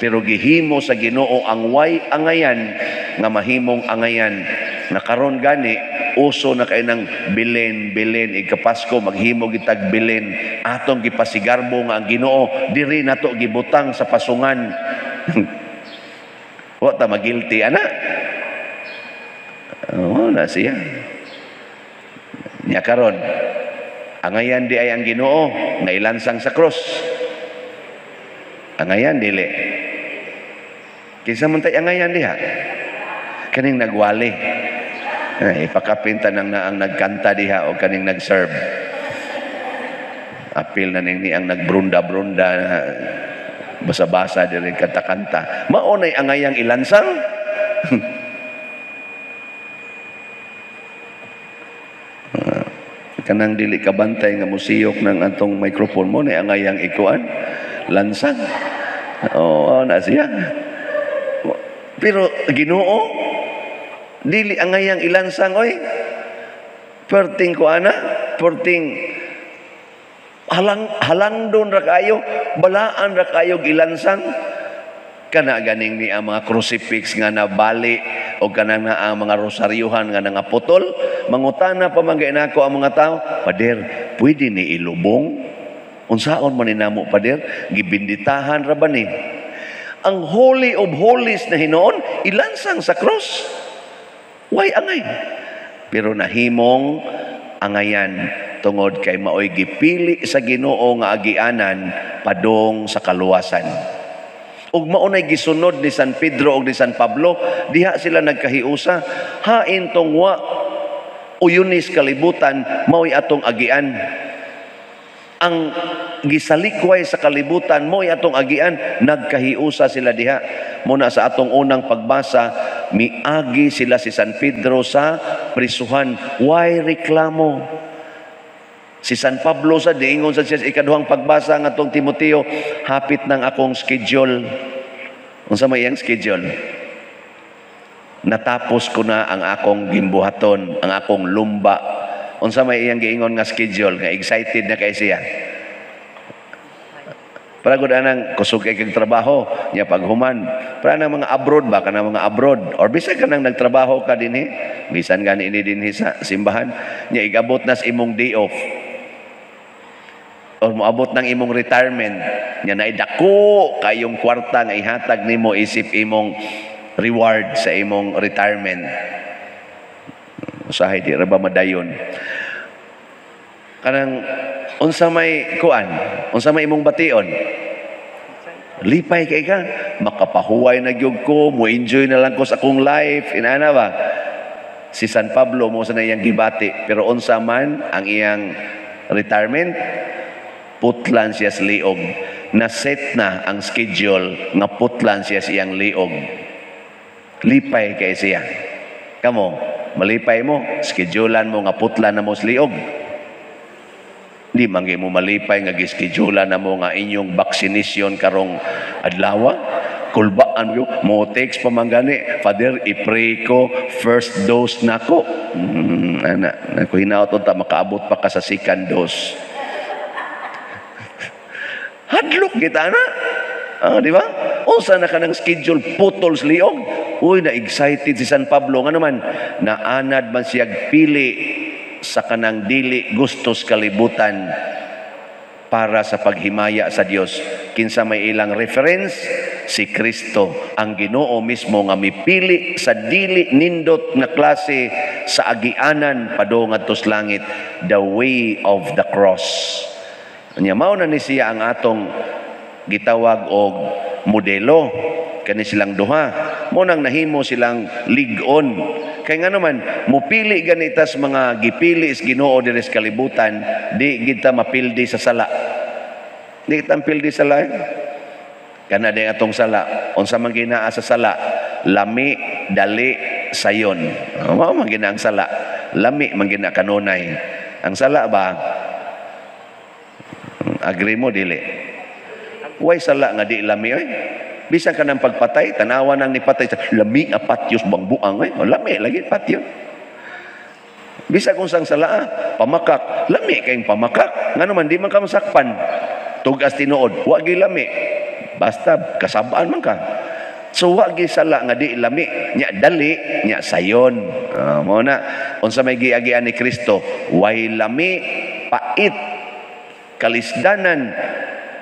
S1: Pero gihimo sa Ginoo ang way angayan nga mahimong angayan. Nakaron gani, uso na kay ng bilin, ikapasko, maghimo gitag bilin. Atong gipasigarbo nga ang Ginoo, diri na to gibutang sa pasungan. Wata magilty, ana? Na siya. Nya karon, angayan di ay ang Ginoo nga ilansang sa cross. Angayan dili. Kinsa man tay angayan diha? Kaning nagwali. Ipakapinta nang naang nagkanta diha o kaning nagserve. Apil na ning ni ang nagbrunda-brunda basa-basa diri kanta-kanta. Mao nay angayang ilansang. Kanang dili kabantay nga musiyok ng atong microphone mo na angayang ikuan lansang. Na siya. Pero Ginoo dili angayang ilansang oy. Perting ko ana, perting halangdon ra kayo, balaan ra kayo ilansang. kana ganing ni ang mga crucifix nga nabali o kanang na ang mga rosaryuhan nga nangaputol, mangutana pa man gyud nako ang mga tao, Pader, pwede ni ilubong? Unsaon man ninamo, Pader? Gibinditahan ra ba ni? Ang Holy of Holies na Hinoon ilansang sa cross. Why angay? Pero nahimong angayan tungod kay maoy gipili sa Ginoo nga agianan padong sa kaluwasan. Ug maunay gisunod ni San Pedro ug ni San Pablo, diha sila nagkahiusa, hain tong wa uyunis kalibutan mao'y atong agian. Ang gisalikway sa kalibutan mo'y atong agian, nagkahiusa sila diha. Muna sa atong unang pagbasa, miagi sila si San Pedro sa prisuhan. Why reklamo? Si San Pablo sa diingon sa siya sa ikaduhang pagbasa ng atong Timoteo, hapit ng akong schedule. Unsa may iyang schedule? Natapos ko na ang akong gimbuhaton, ang akong lumba. Unsa may iyang giingon nga schedule, nga excited na kay siya. Para gud anang kusog kay kag trabaho, nya paghuman. Para nang mga abroad ba kana mga abroad or bisan ka nang nagtrabaho ka dinhi, bisan gani ini dinhi sa simbahan, nya igabot na sa imong day off. O moabot ng imong retirement, nya naidako kayong kwarta nga ihatag nimo isip imong reward sa imong retirement. Usahay di ra ba madayon? Kanang unsa may kuan, unsa may imong bation? Lipay kay ka, makapahuway na gyud ko, mo enjoy na lang ko sa akong life, inana ba? Si San Pablo mo sa iyang gibati, pero unsa man ang iyang retirement, putlan siya sa liog. Na-set na ang schedule nga putlan siya sa iyang liog. Lipay kay siya. Kamo, malipay mo, schedulean mo nga putlan na mo sa liog. Di mangi mo malipay nga gischedulean na mo nga inyong vaccination karong adlaw. Kulbaan mo text pa man gani, Father, i-pray ko first dose nako. Ana, nako hinaot ta makaabot pa ka sa second dose. Hadlok kita na. Di ba? Unsa na kanang schedule putol sa liog. Uy, na-excited si San Pablo. Nga naman, naanad man siya pili sa kanang dili gustos kalibutan para sa paghimaya sa Dios. Kinsa may ilang reference, si Kristo, ang Ginoo mismo nga mipili sa dili nindot nga klase sa agianan padong adto sa langit, the way of the cross. Anya mao na ni siya ang atong gitawag og modelo kani silang duha. Mo nang nahimo silang lig-on. Kay nga naman mupili ganitas mga gipili is Ginoo diri sa kalibutan, di kita mapildi sa sala. Di kita pildi sa sala. Kana day atong sala, unsa man ginaa sa sala? Lami, dali, sayon. Mao man gina ang sala. Lami man gina kanunay. Ang sala ba? Agree mo dili. Way sala nga di lami oy. Bisan ka nang pagpatay, tanawa nang nipatay sa lami apatyos bangbuang oy. O, lami lagi patyo. Bisa kung sang sala, pamakak, lami kayong pamakak. Nga naman di man ka masakpan. Tugas tinuod, wa gi lami. Basta kasabaan man ka. So wa gi sala nga di lami, nya dali, nya sayon. Mo na unsa may giagian ni Kristo, way lami, pait, kalisdanan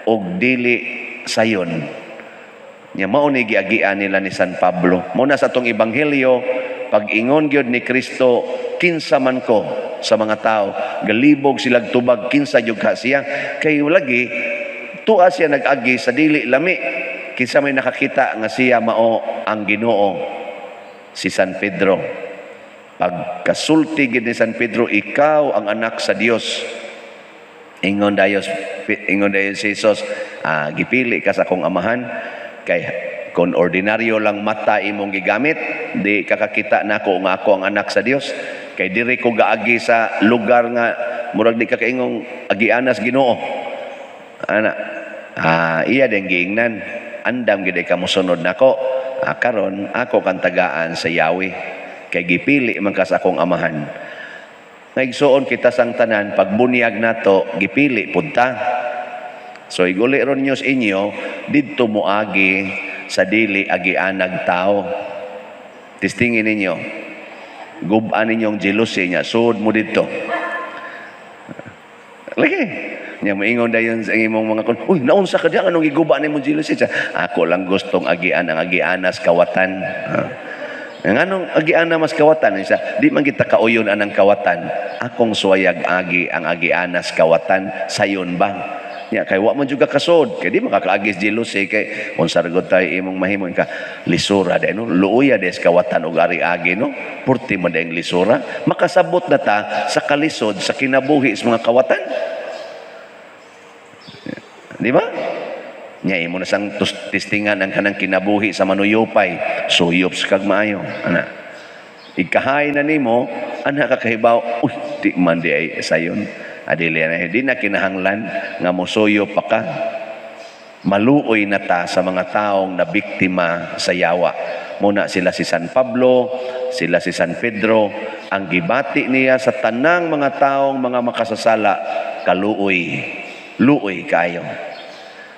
S1: og dili sayon. Nya mao ni giagian nila ni San Pablo. Mo na sa atong ebanghelyo, pag-ingon gyud ni Kristo, kinsa man ko sa mga tao, galibog silang tubag kinsa gyud ka siya. Kay lagi tuwa siya nag-agi sa dili lami. Kinsa may nakakita nga siya mao ang Ginoo, si San Pedro. Pagkasulti gid ni San Pedro, ikaw ang anak sa Dios. Ingon dayon si Jesus, gipili ka sa akong amahan, kay kung ordinaryo lang mata imong gigamit, di kakakita nako nga ako ang anak sa Dios. Kay diri ko gaagi sa lugar nga murag di ka kaingong agianas Ginoo. Ana, iya din giingnan, andam gid ka mosunod nako. Karon ako kang tagaan sa Yahweh, kay gipili man ka sa akong amahan. Naigsuon kita sang tanan, pagbunyag nato gipili punta. So iguli ron niyo sa inyo didto moagi sa dili agianag tao. Testingin ninyo. Gubaan ninyong jealousy niya. Sud mo dito. Lagi. Nya moingon dayon sa imong mga kon, uy, naunsa ka diyan anong giguba nimo jealousy? Ako lang gustong agian ang agianas kawatan. Ang anong agiana mas kawatan isa, di man kita kauyon anang kawatan. Akong suwayag agi ang agianas kawatan sayon ba? Ya kay wa man juga kasod, kay di makakaagis jealousy kay unsa ragod tay imong mahimon ka lisura de no, luoya des kawatan og ari-agi no. Purti man daing lisura, makasabot na ta sa kalisod sa kinabuhi sa mga kawatan. Di ba? Nya imo na sang testingan ang kanang kinabuhi sa manuyopay, suyop sa kag maayo. Ana. Ikahay na nimo, ana ka kahibaw, uy, di man di ay sayon. Adili na di na kinahanglan nga mosuyo pa ka. Maluoy na ta sa mga taong na biktima sa yawa. Muna sila si San Pablo, sila si San Pedro, ang gibati niya sa tanang mga taong mga makasasala, kaluoy. Luoy kayo.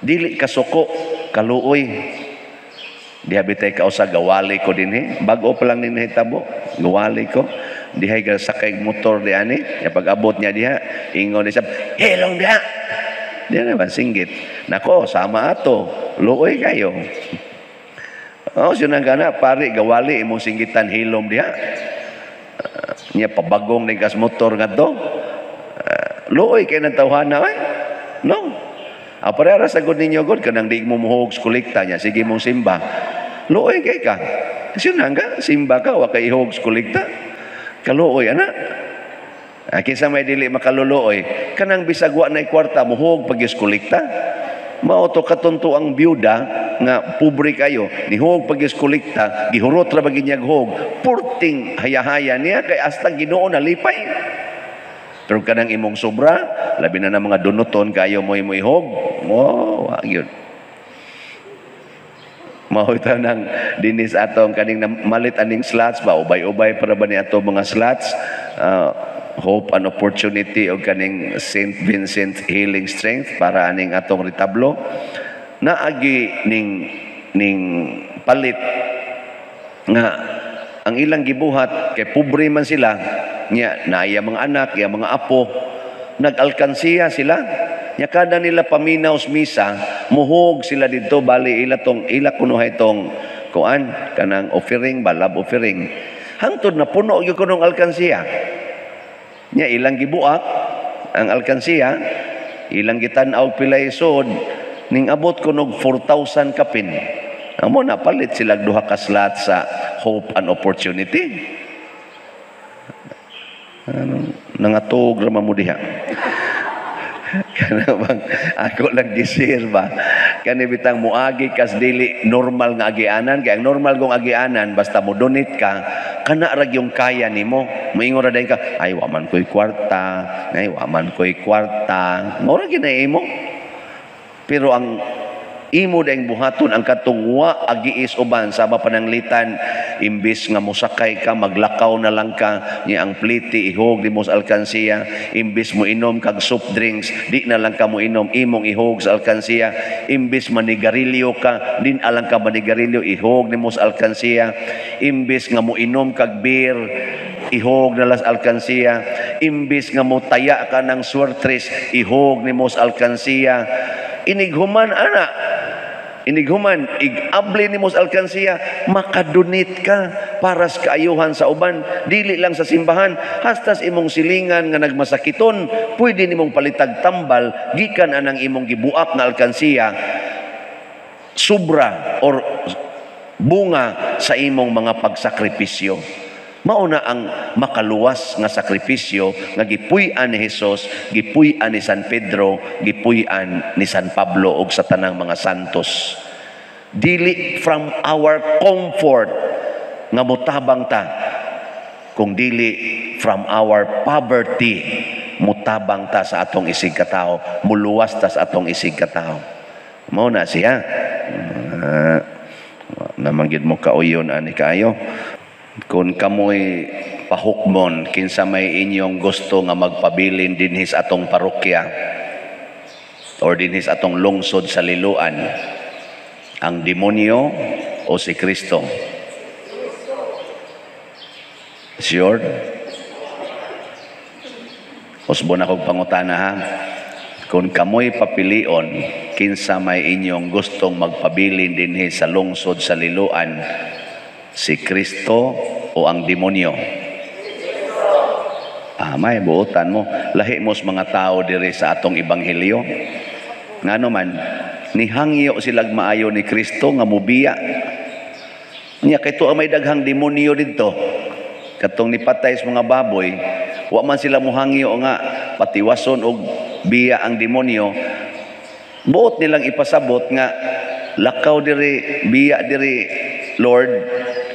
S1: Dili kasuko, kaluoy. Diha bitay ka usa gawali ko dinhi, bago pa lang ni nahitabo, gawali ko. Diha sakay motor di ani, ya pag abot niya diha, ingon niya, "Helong diha." Diha naman singgit. Nako, sama ato. Luoy kayo. Oh, sino gana pare gawali imong singgitan hilom diha. Niya pabagong ning kas motor ngadto. Luoy kay nang tawhana ay. No. Aparera sa good ninyo god kanang di mo muhog kolekta niya, sige mong simba. Luoy kay ka. Sino nga simba ka wa kay ihog kolekta. Kaluoy ana. Kinsa may dili makaluluoy, kanang bisag wa nay kwarta muhog pag kolekta. Mao to katunto ang byuda nga pobre kayo, nihog pag kolekta, gihurot ra bagid niya hog, purting hayahaya niya kay hasta Ginoo nalipay. Pero kanang imong sobra, labi na ng mga dunuton kayo mo ihog. Wow, yun. Mauta ng dinis atong kaning malit aning slots ba, ubay-ubay para ba ni ato mga slots, hope and opportunity o kaning St. Vincent Healing Strength para aning atong retablo. Naagi ning palit nga ang ilang gibuhat kay pobre man sila nya naaya mga anak, ya mga apo, nag-alkansiya sila. Nya kada nila paminaws misa, muhog sila dito bali ila kuno itong kuan kanang offering, love offering. Hangtod na puno gyud kunong alkansiya. Nya ilang gibuak ang alkansiya, ilang gitan-aw pilay sod ning abot kunog 4,000 kapin. Amo na palit sila duha ka slot sa hope and opportunity. Nangatog ra mo diha. Kana bang ako lang gisir ba? Kani bitang muagi kas dili normal nga agianan, kay ang normal gong agianan basta mo donate ka, kana ra yung kaya nimo. Moingon ra dayon ka, ay wa man koy kwarta, Mao ra ginay imo. Pero ang imo daing buhaton ang katong wa agiis uban sa mapananglitan, imbis nga mosakay ka maglakaw na lang ka niya ang pliti ihog di mo sa alkansiya, imbis mo inom kag soft drinks di na lang ka mo inom, imong ihog sa alkansiya, imbis manigarilyo ka din alang ka manigarilyo, ihog ni mo sa alkansiya, imbis nga mo inom kag beer ihog na las alkansiya, imbis nga mo taya ka ng swertres ihog ni mo sa alkansiya. Inighuman igabli ni mo sa alkansiya, makadunit ka para sa kaayuhan sa uban, dili lang sa simbahan, hastas imong silingan nga nagmasakiton, pwede nimong palitag tambal gikan anang imong gibuak na alkansiya, sobra or bunga sa imong mga pagsakripisyo. Mauna ang makaluwas nga sakripisyo nga gipuy-an ni Hesus, gipuy-an ni San Pedro, gipuy-an ni San Pablo ug sa tanang mga santos. Dili from our comfort nga mutabang ta, kung dili from our poverty mutabang ta sa atong isig katao, muluwas ta sa atong isig katao. Mao na siya. Namanggid mo kauyon ani kaayo. Kung kamoy pahukmon kinsa may inyong gusto nga magpabilin dinhis atong parokya or dinhis atong lungsod sa Liloan, Ang demonyo o si Kristo? Sure? Usbo na kong pangutana ha. Kung kamoy papilion, kinsa may inyong gustong magpabilin dinhi sa lungsod sa liluan, si Kristo o ang demonyo? May buutan mo. Lahi mos mga tao diri sa atong ebanghelyo. Ngano man, nihangyo silag maayo ni Kristo nga mubiya. Nya kay tuwa may daghang demonyo didto. Katong nipatay sa mga baboy, wa man sila muhangyo nga patiwason og biya ang demonyo. Buot nilang ipasabot nga lakaw diri, biya diri, Lord,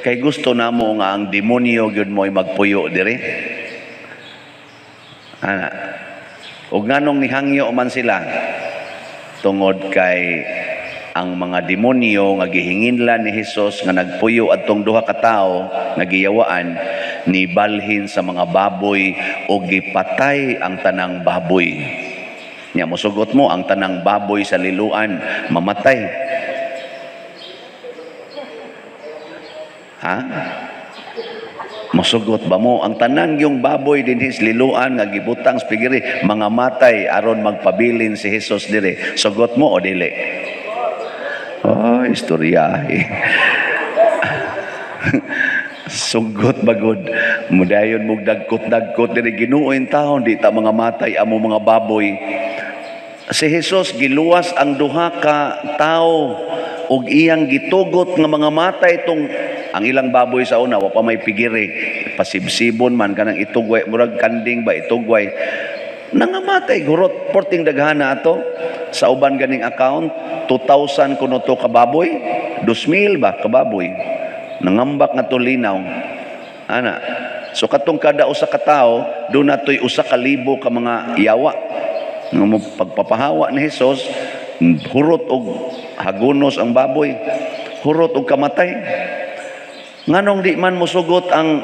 S1: kay gusto namo nga ang demonyo gyud mo'y magpuyo diri. Ana. Ug nganong nihangyo man sila tungod kay ang mga demonyo nga gihinginlan ni Hesus nga nagpuyo adtong duha ka tawo nga giyawaan ni balhin sa mga baboy o gipatay ang tanang baboy. Nya mosugot mo ang tanang baboy sa liluan mamatay. Ha? Mosugot ba mo ang tanan yung baboy dinhi sa liluan nga gibutang sa pigiri mga matay aron magpabilin si Hesus dire? Sugot mo o dili? Oh, istorya. Sugot bagod. Mudayon mong dagkot-dagkot diri Ginoo in taon di ta mga matay amo mga baboy. Si Hesus giluwas ang duha ka tawo ug iyang gitugot nga mga matay tong ang ilang baboy sa una wa pa may pigiri, pasibsibon man kanang itugway murag kanding ba itugway. Nangamatay gurot porting daghana ato sa uban ganing account 2,000 kuno to ka baboy, 2,000 ba ka baboy. Nangambak nga to linaw. Ana. So katong kada usa ka tawo, do natoy usa ka libo ka mga yawa. Nga pagpapahawa ni Hesus, hurot og hagunos ang baboy. Hurot og kamatay. Nganong di man mosugot ang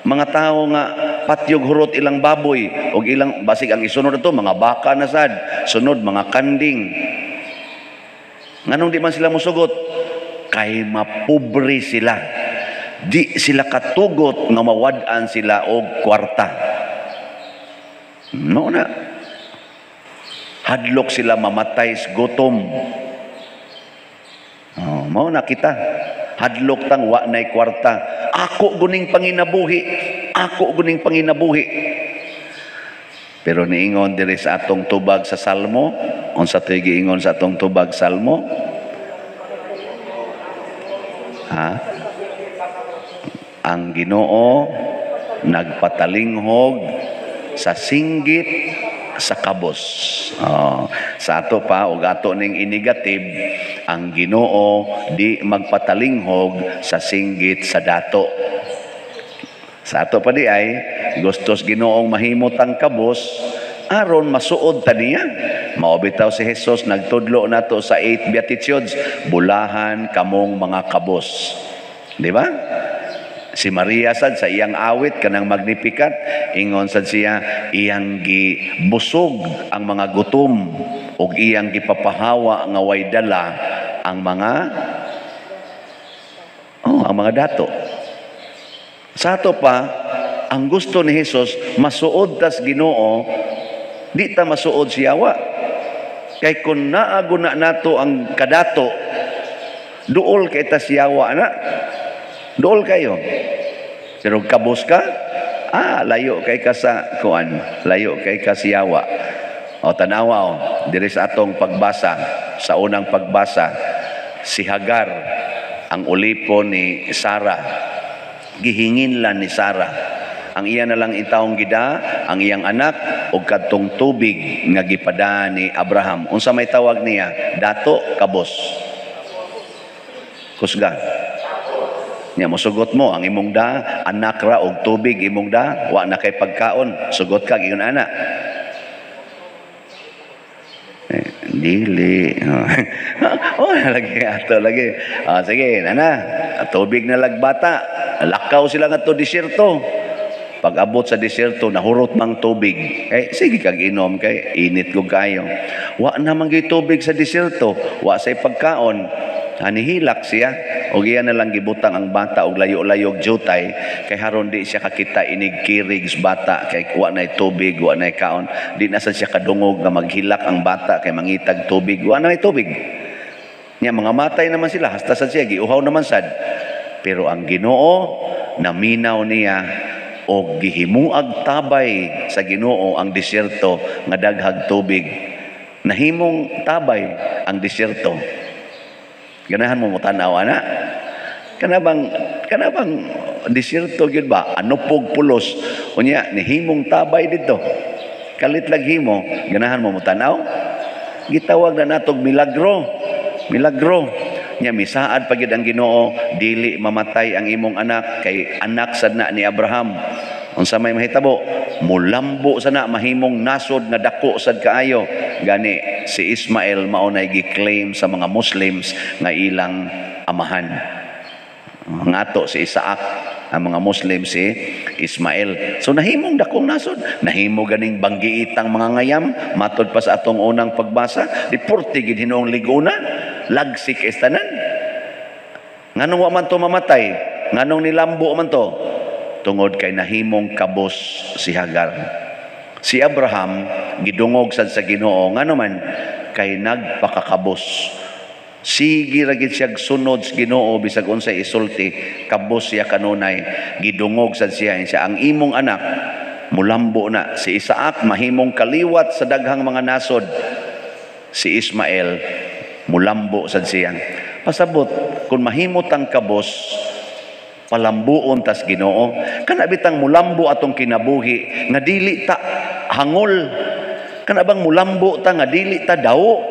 S1: mga tao nga patyog hurot ilang baboy og ilang basig ang isunod ato mga baka na sad, sunod mga kanding. Nganong di man sila mosugot? Kay mapobre sila. Di sila katugot nga mawad-an sila og kwarta. No na. Hadlok sila mamatay sa gutom. Oh, mao na kita. Hadlok tang wa nay kwarta. Ako guning panginabuhi. Ako guning panginabuhi. Pero niingon diri sa atong tubag sa Salmo, unsa toy giingon sa atong tubag Salmo? Ha? Ang Ginoo nagpatalinghog sa singgit sa kabos. Sa ato pa ug ato ning inigatib, ang Ginoo di magpatalinghog sa singgit sa dato. Sa ato pa di ay gustos Ginoong mahimot ang kabos aron masuod ta niya. Mao bitaw si Hesus nagtudlo nato sa 8 Beatitudes, bulahan kamong mga kabos. Di ba? Si Maria sad sa iyang awit kanang Magnificat, ingon sad siya iyang gibusog ang mga gutom ug iyang gipapahawa nga way dala ang mga dato. Sa ato pa, ang gusto ni Hesus masuod tas Ginoo, di ta masuod siyawa. Kay kung naago na nato ang kadato, duol kay ta siyawa na. Dool kayo. Pero kabos ka, layo kay ka sa kuan, layo kay ka siyawa. O tanawa diri sa atong pagbasa, sa unang pagbasa, si Hagar ang ulipon ni Sarah. Gihinginlan ni Sarah. Ang iya na lang itawong gida, ang iyang anak og kadtong tubig nga gipada ni Abraham. Unsa may tawag niya? Dato, kabos. Kusga. Nya mosugot mo ang imong da, anak ra og tubig imong da, wa na kay pagkaon, sugot ka ingon ana. Dili. Lagi ato lagi. Sige, nana. Tubig na lagbata. Lakaw sila ngadto disyerto. Pag abot sa disyerto nahurot mang tubig. Sige kag inom kay init kog kayo. Wa na man gyud tubig sa disyerto, wa say pagkaon. Anihilak siya, o giyan na lang gibutang ang bata og layo-layog jutay, kay haron di siya kakita inig kirigs bata, kay wa nay tubig, wa nay kaon, di na sad siya kadungog nga maghilak ang bata kay mangitag tubig, wa nay tubig. Nya mga matay naman sila, hasta sad siya giuhaw naman sad. Pero ang Ginoo naminaw niya og gihimuag tabay sa Ginoo ang disyerto nga daghag tubig. Nahimong tabay ang disyerto. Ganahan mo tanaw ana. Kanabang disyerto gyud ba? Anupog pulos. Unya nihimong tabay dito. Kalit lag himo, ganahan mo tanaw. Gitawag na natog milagro. Milagro. Nya misaad pagid ang Ginoo dili mamatay ang imong anak kay anak sad na ni Abraham. Unsa may mahitabo? Mulambo sana mahimong nasod nga dako sad kaayo. Gani si Ismael mao nay gi-claim sa mga Muslims nga ilang amahan. Ngato si Isaac, ang mga Muslim si Ismael. So nahimong dakong nasod, nahimo ganing banggiitang mga ngayam matod pa sa atong unang pagbasa, deporte gid hinuong liguna, lagsik estanan. Nganong wa man to mamatay? Nganong nilambo man to? Tungod kay nahimong kabos si Hagar. Si Abraham gidungog sad sa Ginoo ngano man kay nagpakakabos. Sige ra gid siya sunod sa Ginoo bisag unsay isulti, kabos siya kanunay, gidungog sad siya ang imong anak mulambo na. Si Isaac mahimong kaliwat sa daghang mga nasod. Si Ismael mulambo sad siya. Pasabot kun mahimot ang kabos palambuon tas Ginoo, kana bitang mulambo atong kinabuhi nga dili ta hangol, kana bang mulambo ta nga dili ta dawo.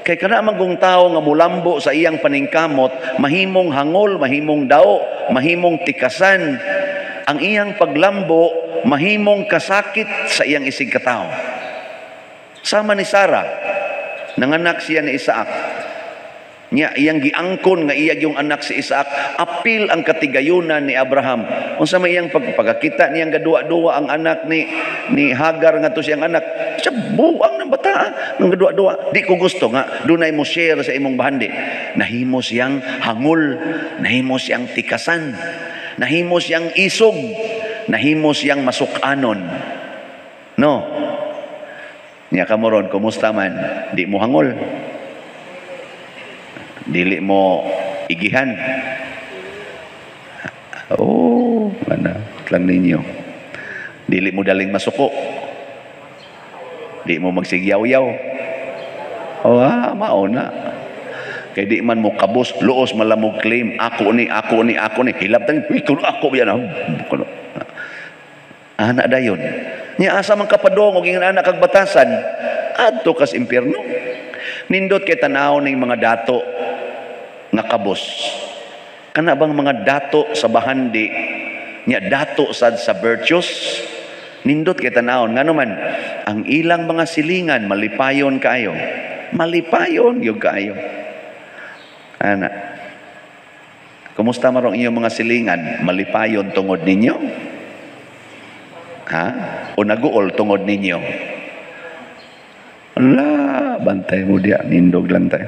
S1: Kay kana magong tao nga mulambo sa iyang paningkamot, mahimong hangol, mahimong dawo, mahimong tikasan. Ang iyang paglambo mahimong kasakit sa iyang isig katao. Sama ni Sarah, nanganak siya ni Isaac. Nya iyang giangkon nga iyag yung anak si Isaac, apil ang katigayunan ni Abraham. Unsa may iyang pagkakita niyang gadua-dua ang anak ni Hagar nga to siyang anak. Siya buang ng bata ng gadua-dua. Di ko gusto nga dunay mo share sa imong bahandi. Nahimo siyang hangol, nahimo siyang tikasan, nahimo siyang isog, nahimo siyang masukanon. No. Nya kamoron kumusta man? Di mo hangol. Dili mo igihan. Oh, mana lang ninyo. Dili mo daling masuko. Di mo magsigyaw-yaw. Oh, mao na. Kay di man mo kabos, luos malamog claim, ako ni. Hilap tang, kuno ako yan. Anak dayon. Nya asa man kapadong og ingon anak kag batasan, adto kas impierno. Nindot kay tanaw ning mga dato nga kabos. Kana bang mga dato sa bahandi nya dato sad sa virtues, nindot kay tanawon ngano man ang ilang mga silingan malipayon kaayo. Malipayon gyud kaayo. Ana. Kumusta marong inyong mga silingan? Malipayon tungod ninyo? Ha? O naguol tungod ninyo? Ala, bantay mo diya, nindog lang tayo.